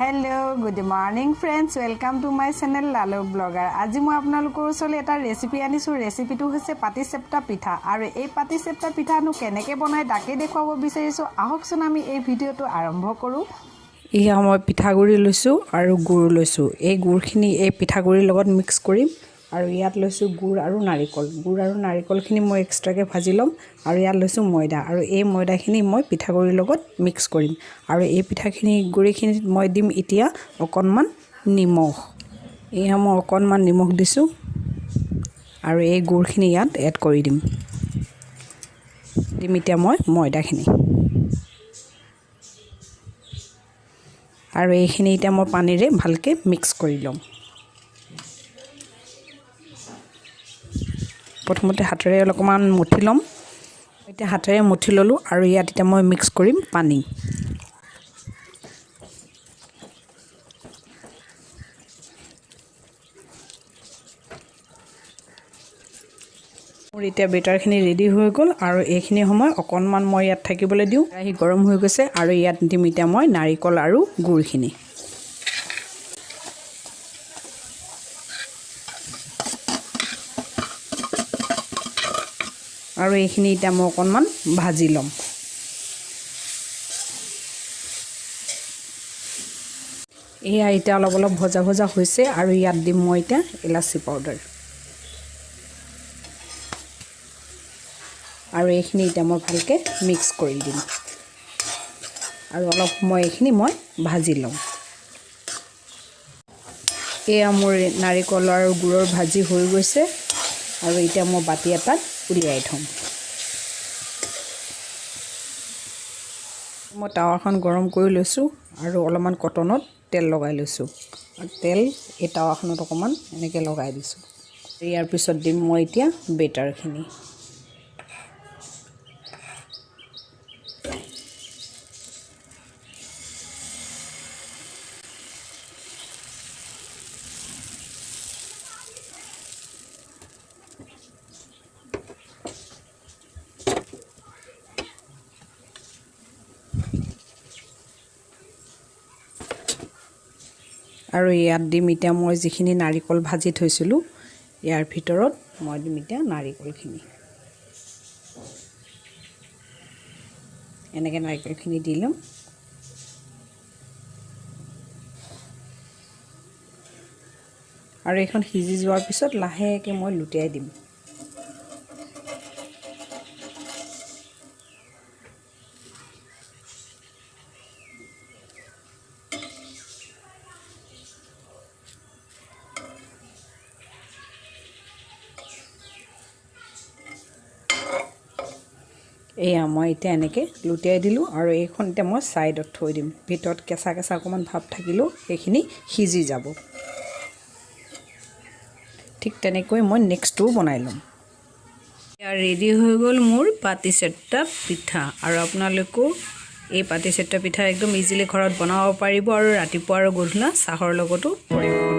Hello, good morning friends. Welcome to my channel Lalo Blogger. আজি মই আপোনালোকৰ ওচৰলৈ এটা ৰেচিপি আনিছো। ৰেচিপিটো হৈছে পাটিচেপ্টা পিঠা আৰু এই পাটিচেপ্টা পিঠানো কেনেকৈ বনাই তাকে দেখুৱাব বিচাৰিছো। আহকচোন আমি এই ভিডিঅটো আৰম্ভ কৰো। ইয়া মই পিঠাগুৰি লৈছো আৰু গুৰ লৈছো। এই গুৰখিনি এই পিঠাগুৰিৰ লগত মিক্স কৰিম আৰু ইয়াত লৈছো গুৰ আৰু নাৰিকলখিনি মই এক্সট্ৰাকে ভাজি লম আৰু ইয়াত লৈছো ময়দা আৰু এই ময়দাখিনি মই পিঠাগুৰিৰ লগত মিক্স কৰিম আৰু এই পিঠাখিনি গুৰিখিনিত মই দিম এতিয়া অকণমান নিমখ। এয়া মই অকণমান নিমখ দিছো আৰু এই গুৰখিনি ইয়াত এড কৰি দিম এতিয়া মই ময়দাখিনি আৰু এইখিনি এতিয়া মই পানীৰে ভালকে মিক্স কৰি লম। প্ৰথমতে হাতেৰে অলপমান মুঠি লম। এতিয়া হাতেৰে মুঠি ললো আৰু ইয়াত এতিয়া মই মিক্স কৰিম পানী। মোৰ এতিয়া বেটাৰখিনি ৰেডি হৈ গ'ল আৰু এইখিনি সময় অকণমান মই ইয়াত থাকিবলৈ দিওঁ। কেৰাহী গৰম হৈ গৈছে আৰু ইয়াত দিম এতিয়া মই নাৰিকল আৰু গুৰখিনি। আৰু এইখিনি এতিয়া মই অকণমান ভাজি ল'ম। এয়া এতিয়া অলপ অলপ ভজা ভজা হৈছে আৰু ইয়াত দিম মই এতিয়া ইলাচি পাউডাৰ আৰু এইখিনি এতিয়া মই ভালকে মিক্স কৰি দিম আৰু অলপ সময় এইখিনি মই ভাজি ল'ম। এয়া মোৰ নাৰিকল আৰু গুৰৰ ভাজি হৈ গৈছে আৰু এতিয়া মই বাটি এটাত উলিয়াই থম। মই টাৱাখন গৰম কৰি লৈছো আৰু অলপমান কটনত তেল লগাই লৈছো আৰু তেল এই টাৱাখনত অকণমান এনেকৈ লগাই দিছো। ইয়াৰ পিছত দিম মই এতিয়া বেটাৰখিনি। আৰু ইয়াত দিম এতিয়া মই যিখিনি নাৰিকল ভাজি থৈছিলোঁ ইয়াৰ ভিতৰত মই দিম এতিয়া নাৰিকলখিনি। এনেকৈ নাৰিকলখিনি দি ল'ম আৰু এইখন সিজি যোৱাৰ পিছত লাহেকৈ মই লুটিয়াই দিম। এয়া মই এতিয়া এনেকৈ লুটিয়াই দিলোঁ আৰু এইখন এতিয়া মই ছাইডত থৈ দিম। ভিতৰত কেঁচা কেঁচা অকণমান ভাৱ থাকিলেও সেইখিনি সিজি যাব। ঠিক তেনেকৈ মই নেক্সটটোও বনাই ল'ম। এতিয়া ৰেডি হৈ গ'ল মোৰ পাটিচেপ্টা পিঠা আৰু আপোনালোকেও এই পাটিচেপ্টা পিঠা একদম ইজিলি ঘৰত বনাব পাৰিব আৰু ৰাতিপুৱা আৰু গধূলা চাহৰ লগতো পৰিৱেশন